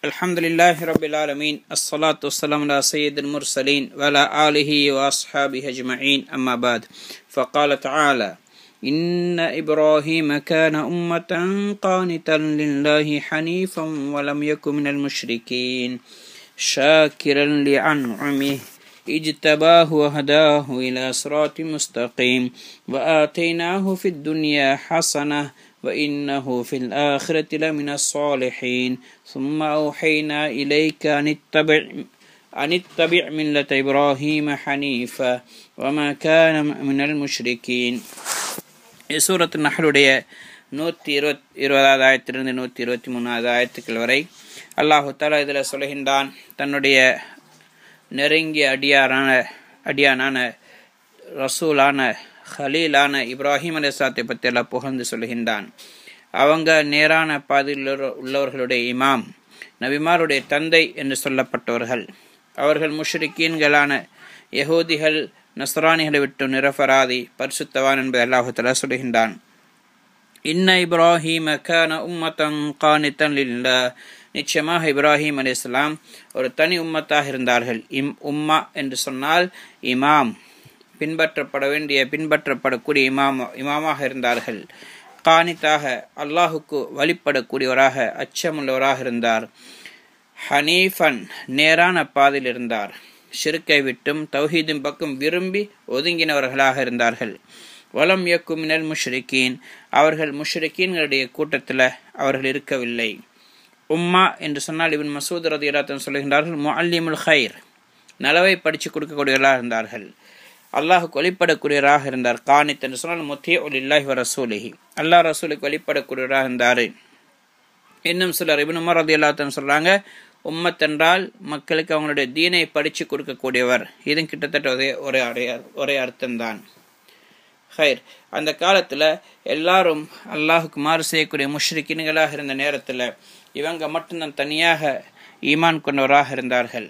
Alhamdulillahi Rabbil Alameen. As-salatu was-salamu ala sayyidil mursaleen wa ala alihi wa ashabihi ajma'in. Amma ba'd. Faqala ta'ala: Inna Ibrahima kana ummatan qanitan lillahi hanifan wa lam yakun minal mushrikeen. Shakiran li'an'amihi ijtabahu wa hadahu ila siratin mustaqim. Wa atainahu fid dunya hasanah وإنه في الآخرة لمن الصالحين ثم أوحينا إليك أن اتبع ملة إبراهيم حنيفا وما كان من المشركين. Surat நஹ்லுடைய 120வது ஆயத்திலிருந்து 123வது ஆயத்துக்கள் வரை அல்லாஹு தஆலா இதில் சொல்கின்றான், தன்னுடைய நெருங்கிய அடியானான ரசூலான ஹலீலான இப்ராஹிம் அலைஹிஸ்ஸலாத்தை பற்றி எல்லாம் புகழ்ந்து சொல்கின்றான். அவங்க நேரான பாதையில் உள்ளவர்களுடைய இமாம், நபிமாருடைய தந்தை என்று சொல்லப்பட்டவர்கள். அவர்கள் முஷ்ரிக்கீன்களான யஹூதிகள் நஸ்ரானிகளை விட்டு நிரபராதி பரிசுத்தவான் என்பதை அல்லாஹ் தஆலா சொல்கின்றான். இன்ன இப்ராஹீம கான உம்மத்தன் கானித்தன் லில்லாஹ். நிச்சயமாக இப்ராஹிம் அலைஹிஸ்ஸலாம் ஒரு தனி உம்மத்தாக இருந்தார்கள். உம்மா என்று சொன்னால் இமாம், பின்பற்றப்படக்கூடிய இமாமாக இருந்தார்கள். கானித்தாக, அல்லாஹுக்கு வழிபடக்கூடியவராக, அச்சமுள்ளவராக இருந்தார். ஹனீஃபன், நேரான பாதையில் இருந்தார். ஷிர்க்கை விட்டும் தௌஹீதின் பக்கம் விரும்பி ஒதுங்கினவர்களாக இருந்தார்கள். வலம் யக்கு மினல் முஷ்ரிகீன், அவர்கள் முஷ்ரிகீன்களுடைய கூட்டத்தில் அவர்கள் இருக்கவில்லை. உம்மா என்று சொன்னால் இப்னு மஸ்ஊத் ரலியல்லாஹு அன்ஹு சொல்கின்றார்கள், முஅல்லிமுல் கைர், நலவை படித்து கொடுக்கக்கூடியவர்களாக இருந்தார்கள். அல்லாஹுக்கு வழிபடக்கூடியவராக இருந்தார். கானித் என்று சொன்னால் முத்தீஉ லில்லாஹி வ ரசூலிஹி, அல்லாஹ் ரசூலுக்கு வழிபடக்கூடியவராக இருந்தார். இன்னும் சிலர் இப்னு உமர் ரலியல்லாஹு அன்ஹு சொல்றாங்க, உம்மத் என்றால் மக்களுக்கு அவங்களுடைய தீனை படித்து கொடுக்கக்கூடியவர். இது கிட்டத்தட்ட ஒரே அர்த்தம்தான். ஹைர், அந்த காலத்தில் எல்லாரும் அல்லாஹுக்கு மாறு செய்யக்கூடிய முஷ்ரிக்கீன்களாக இருந்த நேரத்தில் இவங்க மட்டும்தான் தனியாக ஈமான் கொண்டவராக இருந்தார்கள்.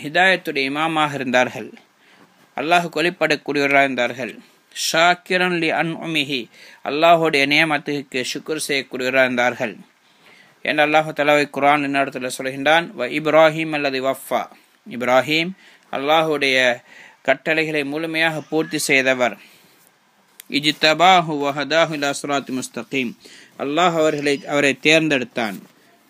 ஹிதாயத்துடைய இமாமாக இருந்தார்கள். அல்லாஹுக்கு வழிபடக்கூடியவராக இருந்தார்கள். ஷாக்கிரன் லி அன்உமிஹி, அல்லாஹுடைய நியமத்துக்கு ஷுக்ர் செய்யக்கூடியவராக இருந்தார்கள் என்று அல்லாஹு தஆலா குர்ஆன் இடத்துல சொல்கின்றான். வ இப்ராஹிம் அல்லது வஃபா, இப்ராஹிம் அல்லாஹுடைய கட்டளைகளை முழுமையாக பூர்த்தி செய்தவர். இஜ்தபாஹு வ ஹதாஹு இலா ஸிராத்தின் முஸ்தகீம், அல்லாஹ் அவரை தேர்ந்தெடுத்தான்.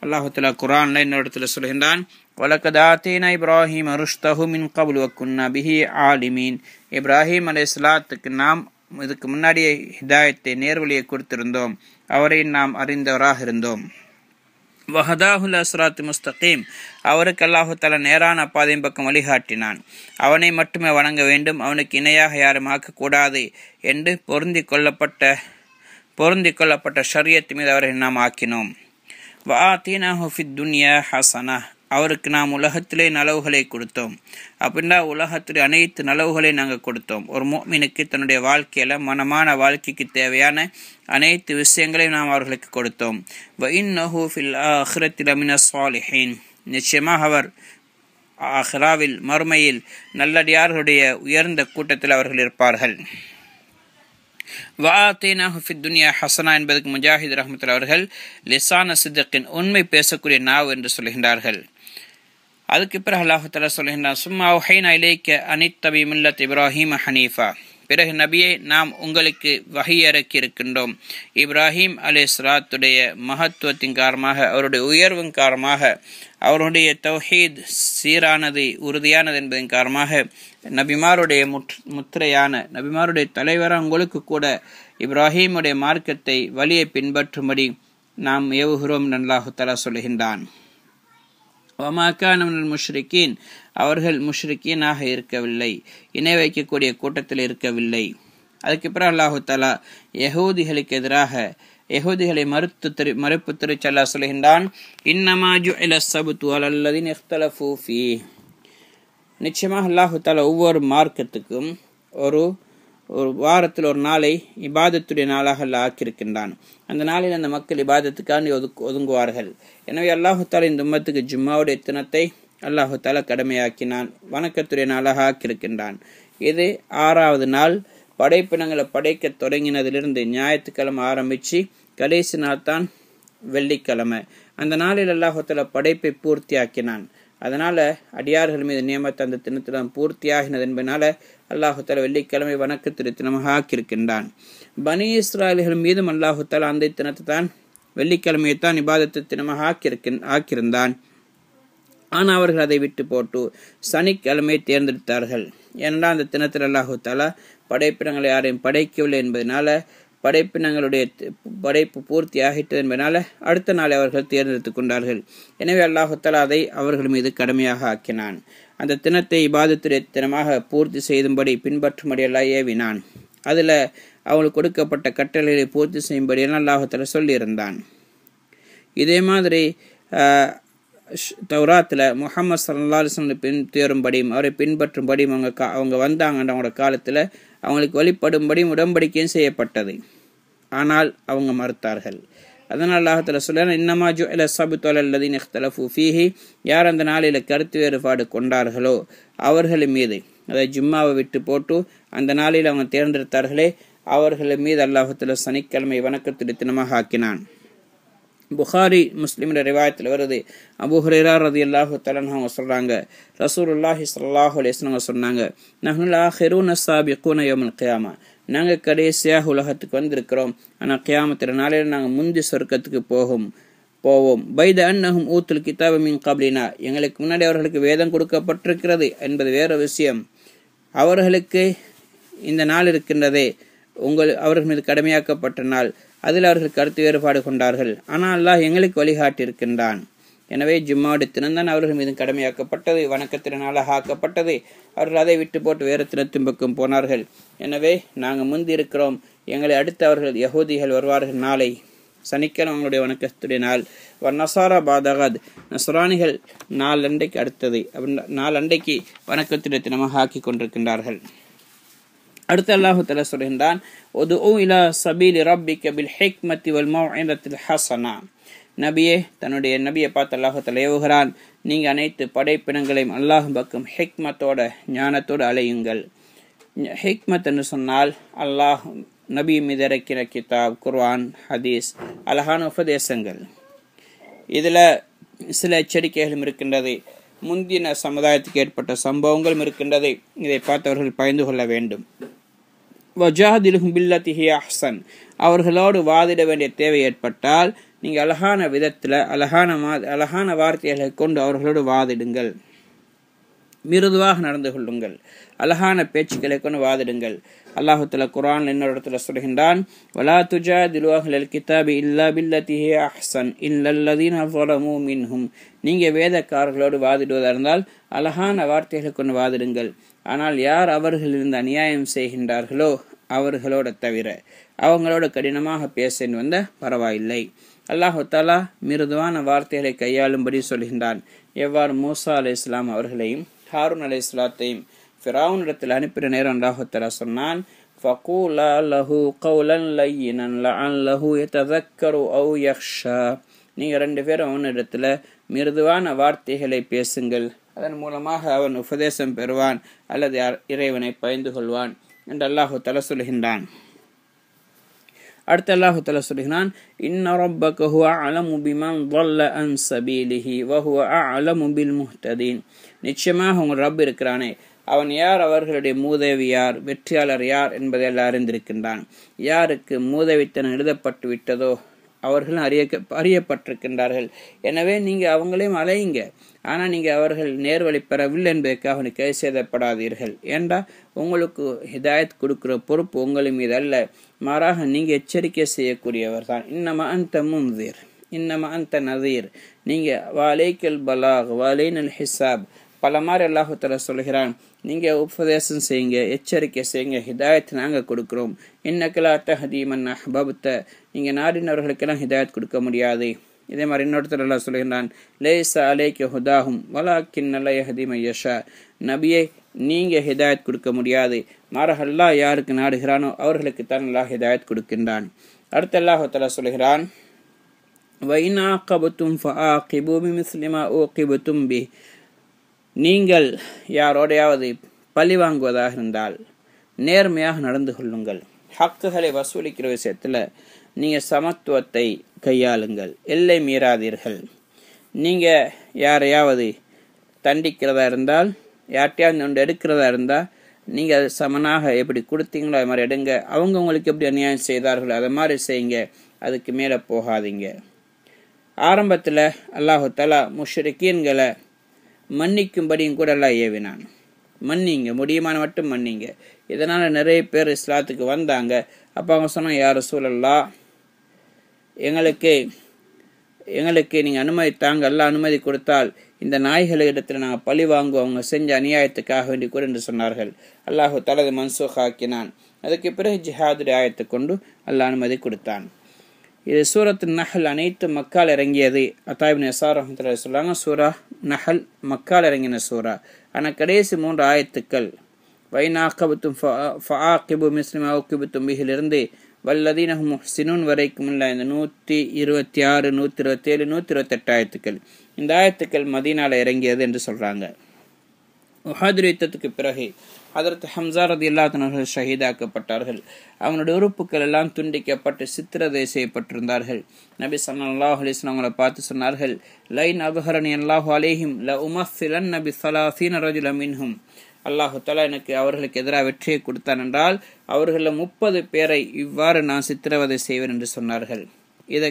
அல்லாஹு தஆலா குர்ஆன்ல இந்த இடத்துல சொல்கின்றான், வலகத் ஆதீனா இப்ராஹீம ருஷ்தஹு மின் கப்லு வ குன்னா பிஹி ஆலிமீன். இப்ராஹிம் அலைஹிஸ்ஸலாத்துக்கு நாம் இதுக்கு முன்னாடியே ஹிதாயத்தை, நேர்வழியை கொடுத்திருந்தோம், அவரை நாம் அறிந்தவராக இருந்தோம். வஹதாஹு இலா ஸிராத்தின் முஸ்தகீம், அவருக்கு அல்லாஹு தஆலா நேரான பாதையின் பக்கம் வழிகாட்டினான். அவனை மட்டுமே வணங்க வேண்டும், அவனுக்கு இணையாக யாரும் ஆக்கக்கூடாது என்று பொருந்தி கொள்ளப்பட்ட ஷரியத் மீது அவரை நாம் ஆக்கினோம். வஆதீனாஹு ஃபித் துன்யா ஹஸனஹ், அவருக்கு நாம் உலகத்திலே நலவுகளை கொடுத்தோம். அப்படின்னா உலகத்திலே அனைத்து நலவுகளையும் நாங்கள் கொடுத்தோம். ஒரு முஃமினுக்கு தன்னுடைய வாழ்க்கையில மனமான வாழ்க்கைக்கு தேவையான அனைத்து விஷயங்களையும் நாம் அவர்களுக்கு கொடுத்தோம். வ இன்னஹு ஃபில் ஆখিরাতি லமினஸ் ஸாலிஹீன், நிச்சயமாக அவர் ஆখিরাவில் மறுமையில் நல்லடியார்களுடைய உயர்ந்த கூட்டத்தில் அவர்கள் இருப்பார்கள். வஆதீனாஹு ஃபித் துன்யா ஹஸனா என்பதற்கு முஜாஹித் ரஹ்மத்துல்லாஹி அவர்கள் லிசான சித்கின், உண்மை பேசக்கூடிய நாவு என்று சொல்கின்றார்கள். அதுக்கு பிறகு அல்லாஹ் தஆலா சொல்கின்றான், சும்மா அவ்ஹைனா இலைக்க அன் இத்தபி மில்லத் இப்ராஹீம ஹனீஃபா, பிறகு நபியே நாம் உங்களுக்கு வஹி இறக்கி இருக்கின்றோம். இப்ராஹிம் அலைஹிஸ்ஸலாத்துடைய மகத்துவத்தின் காரணமாக, அவருடைய உயர்வின் காரணமாக, அவருடைய தௌஹீத் சீரானது, உறுதியானது என்பதன் காரணமாக நபிமாருடைய முத்திரையான, நபிமாருடைய தலைவராக உங்களுக்கு கூட இப்ராஹிமுடைய மார்க்கத்தை, வழியை பின்பற்றும்படி நாம் ஏவுகிறோம் என்று அல்லாஹ் தஆலா சொல்கின்றான். வமா கான மினல் முஷ்ரிகீன், அவர்கள் முஷ்ரிகீனாக இருக்கவில்லை, இணை வைக்கக்கூடிய கூட்டத்தில் இருக்கவில்லை. அதுக்கு பிறகு அல்லாஹு தஆலா யஹூதிகளுக்கு எதிராக, யஹூதிகளை மறுப்பு தெரிவித்து அல்லாஹ் சொல்கின்றான், இன்னமா ஜுஇல ஸப்து அலல்லதீன இக்தலஃபூ ஃபீஹ். நிச்சயமாக அல்லாஹு தஆலா ஒவ்வொரு மார்க்கத்துக்கும் ஒரு வாரத்தில் ஒரு நாளை இபாதத்துடைய நாளாக அல்லாஹ் ஆக்கியிருக்கின்றான். அந்த நாளில் அந்த மக்கள் இபாதத்துக்காண்டி ஒதுங்குவார்கள். எனவே அல்லாஹு தஆலா இந்த உம்மத்துக்கு ஜும்மாவுடைய தினத்தை அல்லாஹு தஆலா கடமையாக்கினான், வணக்கத்துடைய நாளாக ஆக்கியிருக்கின்றான். இது 6வது நாள். படைப்பினங்களை படைக்க தொடங்கினதிலிருந்து ஞாயிற்றுக்கிழமை ஆரம்பித்து கடைசி நாள் தான் வெள்ளிக்கிழமை. அந்த நாளில் அல்லாஹ் தஆலா படைப்பை பூர்த்தியாக்கினான். அதனால அடியார்கள் மீது நியமத் அந்த தினத்திடம் பூர்த்தியாகினது என்பதனால அல்லாஹ் தஆலா வெள்ளிக்கிழமை வணக்கத்திற்கு தினமாக ஆக்கியிருக்கின்றான். பனி இஸ்ராயல்கள் மீதும் அல்லாஹ் தஆலா அந்த தினத்தை தான் வெள்ளிக்கிழமையை தான் இபாதத்து தினமாக ஆக்கியிருந்தான். ஆனால் அவர்கள் அதை விட்டு போட்டு சனிக்கிழமையை தேர்ந்தெடுத்தார்கள். ஏனென்றால் அந்த தினத்தில் அல்லாஹ் தஆலா படைப்பினங்களை யாரையும் படைக்கவில்லை என்பதனால படைப்பினங்களுடைய படைப்பு பூர்த்தி ஆகிட்டது என்பதனால அடுத்த நாளை அவர்கள் தேர்ந்தெடுத்துக் கொண்டார்கள். எனவே அல்லாஹ் தஆலா அதை அவர்கள் மீது கடமையாக ஆக்கினான். அந்த தினத்தை இபாதத்துடைய தினமாக பூர்த்தி செய்யும்படி பின்பற்றும்படி அல்லாஹ் ஏவினான். அதில் அவங்களுக்கு கொடுக்கப்பட்ட கட்டளைகளை பூர்த்தி செய்யும்படி அல்லாஹ் தஆலா சொல்லியிருந்தான். இதே மாதிரி தௌராத்தில் முஹம்மது ஸல்லல்லாஹு அலைஹி வஸல்லம் பின்தேறும்படியும் அவரை பின்பற்றும்படியும் அவங்க வந்தாங்கன்ற அவங்களோட காலத்தில் அவங்களுக்கு வழிபடும்படியும் உடன்படிக்கையும் செய்யப்பட்டது. ஆனால் அவங்க மறுத்தார்கள். அதனால் அல்லாஹ் தஆலா சொல்றான், இன்னமா ஜுஇல ஸப்து அலல்லதீன இக்தலஃபு ஃபீஹி, யார் அந்த நாளில் கருத்து வேறுபாடு கொண்டார்களோ அவர்கள் மீது, அதை ஜும்மாவை விட்டு போட்டு அந்த நாளில் அவங்க தேர்ந்தெடுத்தார்களே அவர்கள் மீது அல்லாஹ் தஆலா சனிக்கிழமை வணக்கத்துடைய தினமாக ஆக்கினான். புகாரி முஸ்லிம் ரிவாயத்தில் வருது, அபூ ஹுரைரா ரலியல்லாஹு தஆலா அவங்க சொல்றாங்க, ரசூலுல்லாஹி ஸல்லல்லாஹு அலைஹி வஸல்லம் சொன்னாங்க, நஹ்னுல் ஆகிரூன ஸாபிகூன யௌமுல் கியாமா, நாங்கள் கடைசியாக உலகத்துக்கு வந்திருக்கிறோம், ஆனால் கியாமத்தின் நாளில் நாங்கள் முந்தி சொர்க்கத்துக்கு போவோம். பைத அன்னஹும் ஊத்துல் கிதாப மின் கப்லினா, எங்களுக்கு முன்னாடி அவர்களுக்கு வேதம் கொடுக்கப்பட்டிருக்கிறது என்பது வேற விஷயம். அவர்களுக்கு இந்த நாள் இருக்கின்றதே அவர்கள் மீது கடமையாக்கப்பட்ட நாள், அதில் அவர்கள் கருத்து வேறுபாடு கொண்டார்கள். ஆனால் அல்லாஹ் எங்களுக்கு வழிகாட்டியிருக்கின்றான். எனவே ஜும்மாவுடைய தினம்தான் அவர்கள் மீது கடமையாக்கப்பட்டது, வணக்கத்தினாலாக ஆக்கப்பட்டது. அவர்கள் அதை விட்டு போட்டு வேறு தினத்தின் பக்கம் போனார்கள். எனவே நாங்கள் முந்தி இருக்கிறோம், எங்களை அடுத்து அவர்கள் யஹூதிகள் வருவார்கள். நாளை சனிக்கிழமை அவங்களுடைய வணக்கத்துடைய நாள். நசாரா பாதகாத், நஸ்ரானிகள் நாளண்டைக்கு அடுத்தது நாளண்டைக்கு வணக்கத்துடைய தினமாக ஆக்கி கொண்டிருக்கின்றார்கள். அடுத்து அல்லாஹ் தஆலா சொல்கின்றான், உதுஉ இலா சபீலி ரப்பிக பில் ஹிக்மத்தி வல் மவ்இதத்தில் ஹஸனா. நபியே, தன்னுடைய நபியை பார்த்து அல்லாஹ் தஆலா ஏவுகிறான், நீங்க அனைத்து படைப்பினங்களையும் அல்லாஹ் பக்கம் ஹிக்மத்தோட ஞானத்தோடு அலையுங்கள். ஹிக்மத் என்று சொன்னால் அல்லாஹ் நபி மீது இறக்கின கிதாப், குர்ஆன், ஹதீஸ், அழகான உபதேசங்கள். இதில் சில எச்சரிக்கைகளும் இருக்கின்றது, முந்தின சமுதாயத்துக்கு ஏற்பட்ட சம்பவங்களும் இருக்கின்றது. இதை பார்த்தவர்கள் பயந்து கொள்ள வேண்டும். வஜாதிலுஹும் பில்லத்தி ஹிய அஹ்ஸன், அவர்களோடு வாதிட வேண்டிய தேவை ஏற்பட்டால் நீங்கள் அழகான விதத்தில் அழகான வார்த்தைகளை கொண்டு அவர்களோடு வாதிடுங்கள். மிருதுவாக நடந்து கொள்ளுங்கள், அழகான பேச்சுக்களை கொண்டு வாதிடுங்கள். அல்லாஹ் தஆலா குர்ஆன் இன்னொரு இடத்துல சொல்கின்றான், வலா துஜாதிலு அஹ்லல் கிதாபி இல்லா பில்லத்தி ஹிய அஹ்ஸன் இல்லல்லதீன ஸலமூ மின்ஹும், நீங்க வேதக்காரர்களோடு வாதிடுவதாக இருந்தால் அழகான வார்த்தைகளை கொண்டு வாதிடுங்கள். ஆனால் யார் அவர்களிலிருந்து அநியாயம் செய்கின்றார்களோ அவர்களோட தவிர அவங்களோட கடினமாக பேசன்னு வந்த பரவாயில்லை. அல்லாஹ் தஆலா மிருதுவான வார்த்தைகளை கையாளும்படி சொல்கின்றான். எவ்வாறு மூசா அலைஹிஸ்ஸலாம் அவர்களையும் ஹாரூன் அலைஹிஸ்ஸலாத்தையும் ஃபிரௌனிடத்தில் அனுப்பின நேரம் அல்லாஹ் தஆலா சொன்னான், ஃபகூலா லஹு கௌலன் லய்யினன் லஅல்லஹு யததக்கரு அவ் யக்ஷா, நீங்க ரெண்டு பேரும் அவனிடத்துல மிருதுவான வார்த்தைகளை பேசுங்கள், அதன் மூலமாக அவன் உபதேசம் பெறுவான் அல்லது இறைவனை பயந்து கொள்வான் என்று அல்லாஹ் தஆலா சொல்கின்றான். அடுத்து அல்லாஹ் தஆலா சொல்கிறான், இன்ன ரப்பக ஹுவ அலமு பிமன் ضل عن سبيله وهو أعلم بالمهتدين, நிச்சயமாக உங்கள் ரப் இருக்கிறானே அவன் யார், அவர்களுடைய மூதேவி யார், வெற்றியாளர் யார் என்பதை எல்லாம் அறிந்திருக்கின்றான். யாருக்கு மூதேவித்தனம் எழுதப்பட்டு விட்டதோ அவர்கள் அறியப்பட்டிருக்கின்றார்கள். எனவே நீங்க அவங்களையும் அலையுங்க, ஆனா நீங்க அவர்கள் நேர்வழி பெறவில்லை என்பதற்காக அவனுக்கு கை செய்தப்படாதீர்கள். ஏண்டா உங்களுக்கு ஹிதாயத் கொடுக்கிற பொறுப்பு உங்களின் மீது அல்ல, மாறாக நீங்க எச்சரிக்கை செய்யக்கூடியவர் தான். இன்னமா அந்த முன்தீர் இன்னமா அந்த நதீர், நீங்க வாலைக்கல் பலாக் வாலைனல் ஹிசாப், பல மாதிரி அல்லாஹ் தஆலா சொல்கிறான், நீங்க உபதேசம் செய்யுங்க, எச்சரிக்கை செய்யுங்க, ஹிதாயத் நாங்க கொடுக்கிறோம். இன்னக லா தஹ்தி மன் அஹ்பப்த, நீங்க நாடினவர்களுக்கெல்லாம் ஹிதாயத் கொடுக்க முடியாது. இதே மாதிரி இன்னொருத்தர் அல்லாஹ் சொல்கிறான், லைஸ அலைக ஹுதாஹும் வலாக்கின் அல்லா யஹ்தி மன் யஷா, நபியே நீங்க ஹிதாயத் கொடுக்க முடியாது, மாறாக அல்லாஹ் யாருக்கு நாடுகிறானோ அவர்களுக்கு தான் அல்லாஹ் ஹிதாயத் கொடுக்கின்றான். அடுத்து அல்லாஹ் தஆலா சொல்கிறான், வஇன் ஆகபதும் ஃபஆகிபு பிமிஸ்லி மா ஊகிபதும் பி, நீங்கள் யாரோடையாவது பழி வாங்குவதாக இருந்தால் நேர்மையாக நடந்து கொள்ளுங்கள். ஹக்குகளை வசூலிக்கிற விஷயத்தில் நீங்கள் சமத்துவத்தை கையாளுங்கள், எல்லை மீறாதீர்கள். நீங்கள் யாரையாவது தண்டிக்கிறதா இருந்தால், யார்ட்டையாவது ஒன்று எடுக்கிறதா இருந்தால், நீங்கள் அது சமனாக எப்படி கொடுத்தீங்களோ அது மாதிரி எடுங்க. அவங்க உங்களுக்கு எப்படி அநியாயம் செய்தார்களோ அதை மாதிரி செய்யுங்க, அதுக்கு மேலே போகாதீங்க. ஆரம்பத்தில் அல்லாஹு தஆலா முஷ்ரிக்கீன்களை மன்னிக்கும்படியும் கூட எல்லாம் ஏவினான். மன்னிங்க, முடியுமான மட்டும் மன்னிங்க. இதனால் நிறைய பேர் இஸ்லாத்துக்கு வந்தாங்க. அப்போ அவங்க சொன்னாங்க, யா ரசூலல்லாஹ், எங்களுக்கு நீங்கள் அனுமதி தாங்க, எல்லாம் அனுமதி கொடுத்தால் இந்த நாய்களிடத்தில் நாங்கள் பழி வாங்குவோம், அவங்க செஞ்ச அநியாயத்துக்காக வேண்டி கூட என்று சொன்னார்கள். அல்லாஹு தஆலா அதை மன்சூக் ஆக்கினான். அதுக்கு பிறகு ஜிஹாதுடைய ஆயத்தை கொண்டு அல்லாஹ் அனுமதி கொடுத்தான். இது சூரத்து நஹல் அனைத்து மக்கால் இறங்கியது. அத்தா இப்னு யஸார் ரஹ்மத்துல்லாஹி சொல்றாங்க, சூரா நஹல் மக்கால் இறங்கின சூரா. ஆனால் கடைசி 3 ஆயத்துக்கள் வைனாக்கபத்தும் ஃபஆகிபு மிஸ்லிமா உக்கிபத்தும் பிஹிலிருந்து வல்லதீனஹும் முஹ்சினூன் வரைக்கும் உள்ள இந்த 126, 127, 128 ஆயத்துக்கள். இந்த ஆயத்துக்கள் மதீனால இறங்கியது என்று சொல்றாங்க. உஹது யுத்தத்துக்கு பிறகு ஹதரத் ஹம்ஸா ரலியல்லாஹு அன்ஹு ஷஹீதாக்கப்பட்டார்கள். அவனுடைய உறுப்புகள் எல்லாம் துண்டிக்கப்பட்டு சித்திரவதை செய்யப்பட்டிருந்தார்கள். நபி ஸல்லல்லாஹு அலைஹி வஸல்லம் அவங்களை பார்த்து சொன்னார்கள், லைன் அப்ஹரனி அல்லாஹு அலைஹிம் ல உமஸ்ஸிலன் நபி 30 ரஜுல மின்ஹும். அல்லாஹு தஆலா எனக்கு அவர்களுக்கு எதிராக வெற்றியை கொடுத்தான் என்றால் அவர்களில் 30 பேரை இவ்வாறு நான் சித்திரவதை செய்வேன் என்று சொன்னார்கள். இதை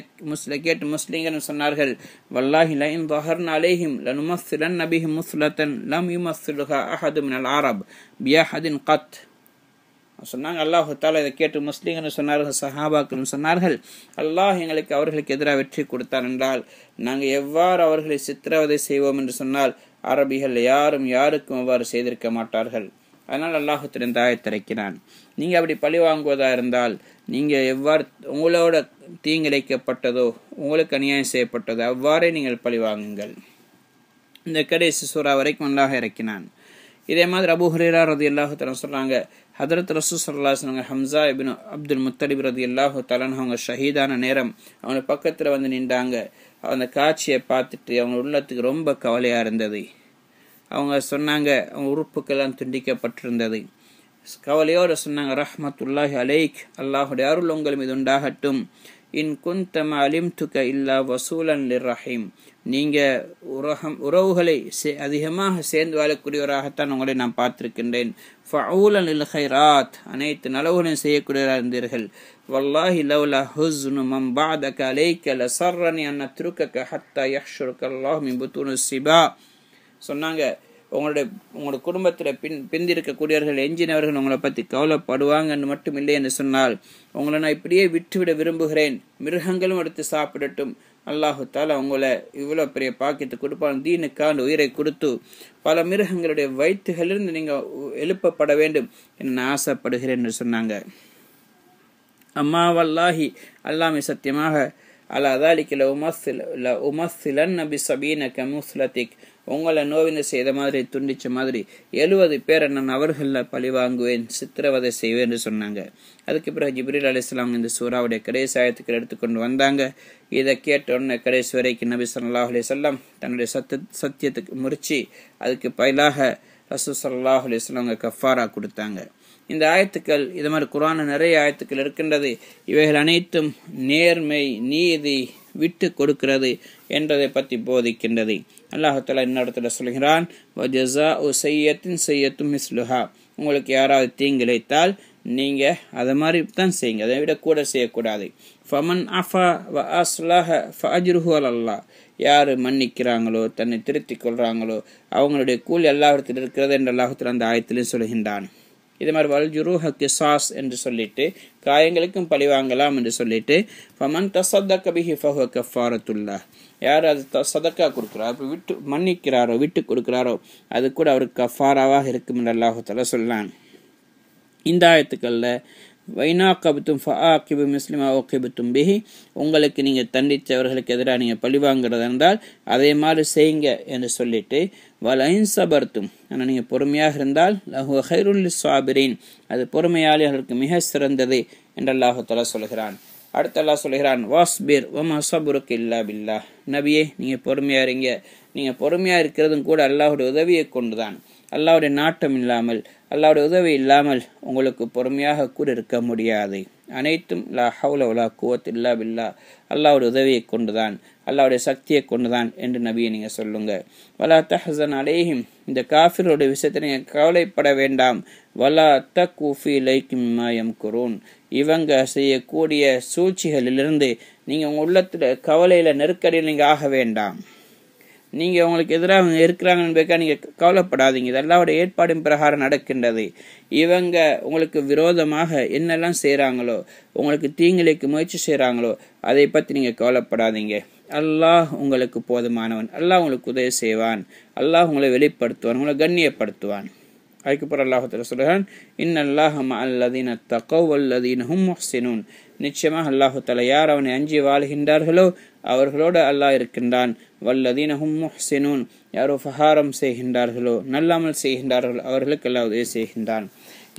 கேட்டு முஸ்லிம்கள் சொன்னார்கள், வல்லாஹி லைன் தஹர்னா அலைஹிம் லனுமஸ்ஸிலன் நபிஹிம் முஸ்லத்தன் லம் யுமஸ்ஸிலுஹா அஹது மினல் அரப் பியஹதின் கத். சொன்னாங்க. அல்லாஹு தஆலா இதை கேட்டு முஸ்லிம்கள் சொன்னார்கள், சஹாபாக்களும் சொன்னார்கள், அல்லாஹ் எங்களுக்கு அவர்களுக்கு எதிராக வெற்றி கொடுத்தான் என்றால் நாங்கள் எவ்வாறு அவர்களை சித்திரவதை செய்வோம் என்று சொன்னால் அரபிகள் யாரும் யாருக்கும் அவ்வாறு செய்திருக்க மாட்டார்கள். அதனால் அல்லாஹு தஆலா இந்த ஆயத்தை இறக்கினான். நீங்கள் அப்படி பழி வாங்குவதா இருந்தால் நீங்கள் எவ்வாறு உங்களோட தீங்கிழைக்கப்பட்டதோ, உங்களுக்கு அநியாயம் செய்யப்பட்டதோ அவ்வாறே நீங்கள் பழி வாங்குங்கள். இந்த கடைசி சூரா வரைக்கும் அல்லாஹ் இறக்கினான். இதே மாதிரி அபூ ஹுரைரா ரலியல்லாஹு தஆலா சொல்றாங்க, ஹதரத் ரசூல் ஸல்லல்லாஹு அலைஹி வஸல்லம் ஹம்ஸா இப்னு அப்துல் முத்தலிப் ரலியல்லாஹு தஆலா அவங்க ஷஹீதான நேரம் அவங்க பக்கத்தில் வந்து நின்றாங்க. அந்த காட்சியை பார்த்துட்டு அவங்க உள்ளத்துக்கு ரொம்ப கவலையா இருந்தது. அவங்க சொன்னாங்க, அவங்க உறுப்புக்கெல்லாம் துண்டிக்கப்பட்டிருந்தது. கவலையோடு சொன்னாங்க, ரஹ்மத்துல்லாஹி அலைக், அல்லாஹுடைய அருள் உங்கள் மீது உண்டாகட்டும். இன் குந்தம அலிம்துக இல்லா வசூலன் லிர்ரஹீம், நீங்கள் உறவுகளை அதிகமாக சேர்ந்து வாழக்கூடியவராகத்தான் உங்களை நான் பார்த்திருக்கின்றேன். ஃபஊலன் லில் கைராத், அனைத்து நலவுகளையும் செய்யக்கூடியவராக இருந்தீர்கள். வல்லாஹி லவ்லா ஹுஸ்னு மன் பஅதக அலைக லஸர்ரனி அன் அத்ருகக ஹத்தா யஹ்ஷுருக அல்லாஹ் மின் புத்தூனிஸ் ஸிபா. சொன்னாங்க, உங்களோட குடும்பத்தில் பிந்திருக்கக்கூடியவர்கள் எஞ்சினவர்கள் உங்களை பற்றி கவலைப்படுவாங்கன்னு மட்டும் இல்லை என்று சொன்னால் உங்களை நான் இப்படியே விட்டுவிட விரும்புகிறேன், மிருகங்களும் எடுத்து சாப்பிடட்டும். அல்லாஹு தஆலா உங்களை இவ்வளோ பெரிய பாக்கியத்தை கொடுப்பான், தீனுக்கான உயிரை கொடுத்து பல மிருகங்களுடைய வயிற்றுகளிலிருந்து நீங்கள் எழுப்பப்பட வேண்டும் என்று நான் ஆசைப்படுகிறேன் என்று சொன்னாங்க. அம்மா வல்லாஹி, அல்லாமே சத்தியமாக, அலா தாலிக்கு ல உமஸ்ஸிலன் நபி சபீன கமுஸ்லத்திக், உங்களை நோவினை செய்த மாதிரி துண்டிச்ச மாதிரி 70 பேரை நான் அவர்களில் பழி வாங்குவேன், சித்திரவதை செய்வேன் என்று சொன்னாங்க. அதுக்கு பிறகு ஜிப்ரீல் அலைஹிஸ்ஸலாம் இந்த சூறாவுடைய கடைசி ஆயத்துக்கள் எடுத்துக்கொண்டு வந்தாங்க. இதை கேட்ட உடனே கடைசி வரைக்கும் நபி ஸல்லல்லாஹு அலைஹி வஸல்லம் தன்னுடைய சத்தியத்துக்கு முறிச்சு அதுக்கு பதிலாக ரசூல் ஸல்லல்லாஹு அலைஹி வஸல்லம் கஃபாரா கொடுத்தாங்க. இந்த ஆயத்துக்கள், இது மாதிரி குர்ஆன்ல நிறைய ஆயத்துக்கள் இருக்கின்றது. இவைகள் அனைத்தும் நேர்மை, நீதி, விட்டு கொடுக்கிறது என்றதை பற்றி போதிக்கின்றது. அல்லாஹ் தஆலா இன்னொருத்துல சொல்கிறான், வஜஸாஉ ஸய்யத்தின் ஸய்யத்தும் மிஸ்லுஹா, உங்களுக்கு யாராவது தீங்கிழைத்தால் நீங்க அதை மாதிரி தான் செய்யுங்க, அதை விட கூட செய்யக்கூடாது. ஃபமன் அஃபா வ அஸ்லஹ ஃபஅஜ்ருஹு அலல்லாஹ், யார் மன்னிக்கிறாங்களோ, தன்னை திருத்திக் கொள்றாங்களோ அவங்களுடைய கூலி அல்லாஹ்விடத்தில் இருக்கிறது என்று அல்லாஹ் தஆலா அந்த ஆயத்திலும் சொல்கின்றான். இது மாதிரி வல் ஜுரூஹ கிஸாஸ் என்று சொல்லிட்டு காயங்களுக்கும் பழி வாங்கலாம் என்று சொல்லிட்டு ஃபமன் தஸத்தக பிஹி ஃபஹுவ கஃபாரத்துல்லாஹ், யார் அது சதக்கா கொடுக்குறாரோ, விட்டு மன்னிக்கிறாரோ, விட்டு கொடுக்கிறாரோ அது கூட அவருக்கு கஃபாராவாக இருக்கும் என்று அல்லாஹ் தஆலா சொல்லான். இந்த ஆயத்துக்களில் வைனாக்கபத்தும் ஃபஆகிபு மிஸ்லிமா ஓகிபத்தும் பிஹி, உங்களுக்கு நீங்கள் தண்டித்தவர்களுக்கு எதிராக நீங்கள் பழிவாங்கிறதா இருந்தால் அதே மாதிரி செய்யுங்க என்று சொல்லிட்டு வலைன் சபர்த்தும், ஆனால் நீங்கள் பொறுமையாக இருந்தால் லஹுவ கைருல் லிஸ்ஸாபிரீன், அது பொறுமையாளிகளுக்கு மிக சிறந்தது என்று அல்லாஹ் தஆலா சொல்கிறான். அடுத்து அல்லாஹ் சொல்கிறான், வாஸ்பிர் வமா ஸப்ருக இல்லா பில்லாஹ், நபியே நீங்கள் பொறுமையாக இருங்க, நீங்கள் பொறுமையாக இருக்கிறதும் கூட அல்லாஹுடைய உதவியை கொண்டுதான். அல்லாஹ்வுடைய நாட்டம் இல்லாமல், அல்லாஹ்வுடைய உதவி இல்லாமல் உங்களுக்கு பொறுமையாக கூட இருக்க முடியாது. அனைத்தும் லா ஹவுல வலா குவத்த இல்லா பில்லாஹ், அல்லாஹ்வுடைய உதவியை கொண்டுதான், அல்லாஹ்வுடைய சக்தியை கொண்டுதான் என்று நபியை நீங்கள் சொல்லுங்க. வலா தஹ்சன் அலைஹிம், இந்த காஃபிரோட விஷயத்தை நீங்கள் கவலைப்பட வேண்டாம். வலா தக்கு ஃபீ லைக்கும் மிம்மா யம்குரூன், இவங்க செய்யக்கூடிய சூழ்ச்சிகளிலிருந்து நீங்கள் உங்கள் உள்ளத்தில் கவலையில் நெருக்கடியில் நீங்கள் ஆக வேண்டாம். நீங்கள் உங்களுக்கு எதிராக இருக்கிறாங்கன்னு நீங்கள் கவலைப்படாதீங்க. இது அல்லாஹ்வுடைய ஏற்பாடின் பிரகாரம் நடக்கின்றது. இவங்க உங்களுக்கு விரோதமாக என்னெல்லாம் செய்கிறாங்களோ, உங்களுக்கு தீங்கிழைக்கு முயற்சி செய்கிறாங்களோ, அதை பற்றி நீங்கள் கவலைப்படாதீங்க. அல்லாஹ் உங்களுக்கு போதுமானவன், அல்லாஹ் உங்களுக்கு உதவி செய்வான், அல்லாஹ் உங்களை வெளிப்படுத்துவான், உங்களை கண்ணியப்படுத்துவான். அதுக்கப்புறம் அல்லாஹ் தஆலா சொல்கிறான், இன்னல்லாஹ மஅல்லதீன தகவ் வல்லதீன ஹும் முஹ்ஸினூன், நிச்சயமாக அல்லாஹ் தஆலா யார் அவனை அஞ்சி வாழ்கின்றார்களோ அவர்களோடு அல்லாஹ் இருக்கின்றான். வல்லதீன ஹும் முஹ்ஸினூன், யாரோ ஃபஹாரம் செய்கின்றார்களோ, நல்லாமல் செய்கின்றார்களோ அவர்களுக்கு அல்லாஹ் உதவி செய்கின்றான்.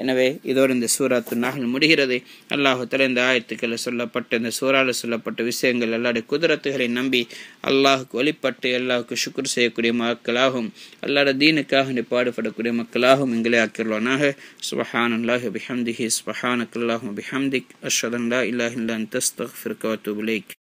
எனவே இதோடு இந்த சூராத்து நஹ்ல் முடிகிறது. அல்லாஹ் தஆலா இந்த ஆயத்துக்களை சொல்லப்பட்ட, இந்த சூறாவில் சொல்லப்பட்ட விஷயங்கள் அல்லாஹ்வுடைய குதிரத்துகளை நம்பி அல்லாஹுக்கு வழிபட்டு அல்லாஹுக்கு ஷுக்ர் செய்யக்கூடிய மக்களாகவும், அல்லாஹ்வுடைய தீனுக்காக பாடுபடக்கூடிய மக்களாகவும் எங்களை ஆக்கிடுவானாக. சுப்ஹானல்லாஹி வபிஹம்திஹி, சுப்ஹானக்கல்லாஹும்ம வபிஹம்திக், அஷ்ஹது அன் லா இலாஹா இல்லா அன்த அஸ்தக்ஃபிருக வ அத்தூபு இலைக்.